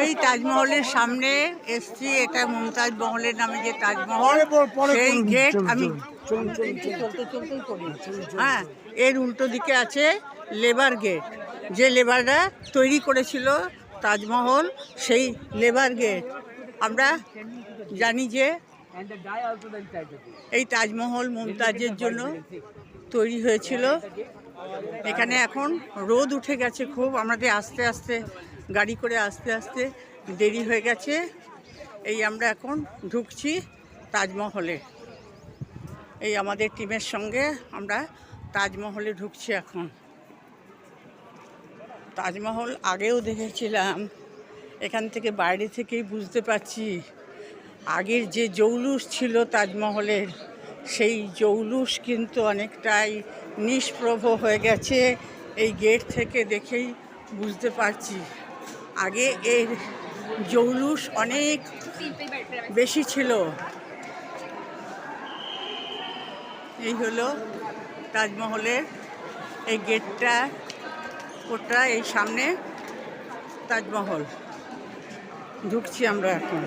এই তাজমহলের সামনে এসছি। এটা মুমতাজ মহলের নামে যে তাজমহল, সেই গেট আমি চলতে চলতেই করি। হ্যাঁ, এর উল্টো দিকে আছে লেবার গেট, যে লেবাররা তৈরি করেছিল তাজমহল, সেই লেবার গেট। আমরা জানি যে এই তাজমহল মুমতাজের জন্য তৈরি হয়েছিল। এখানে এখন রোদ উঠে গেছে খুব, আমাদের আস্তে আস্তে গাড়ি করে আস্তে আস্তে দেরি হয়ে গেছে। এই আমরা এখন ঢুকছি তাজমহলে, এই আমাদের টিমের সঙ্গে আমরা তাজমহলে ঢুকছি এখন। তাজমহল আগেও দেখেছিলাম, এখান থেকে বাইরে থেকেই বুঝতে পারছি আগের যে জৌলুস ছিল তাজমহলের, সেই জৌলুস কিন্তু অনেকটাই নিষ্প্রভ হয়ে গেছে। এই গেট থেকে দেখেই বুঝতে পারছি আগে এর জৌলুস অনেক বেশি ছিল। এই হলো তাজমহলের এই গেটটা, ওটা এই সামনে তাজমহল। ঢুকছি আমরা এখন।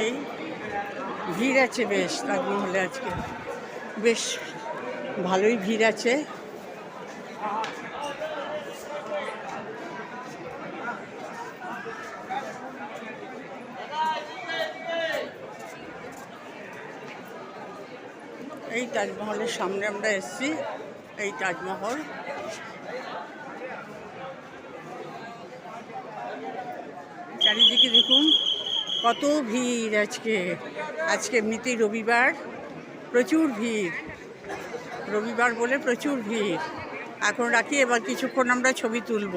এই ভিড় আছে বেশ তাজমহলে, আজকে বেশ ভালোই ভিড় আছে। এই তাজমহলের সামনে আমরা এসেছি, এই তাজমহল। চারিদিকে দেখুন কত ভিড় আজকে। আজকে এমনিতেই রবিবার, প্রচুর ভিড়, রবিবার বলে প্রচুর ভিড়। এখন রাখি, এবার কিছুক্ষণ আমরা ছবি তুলব।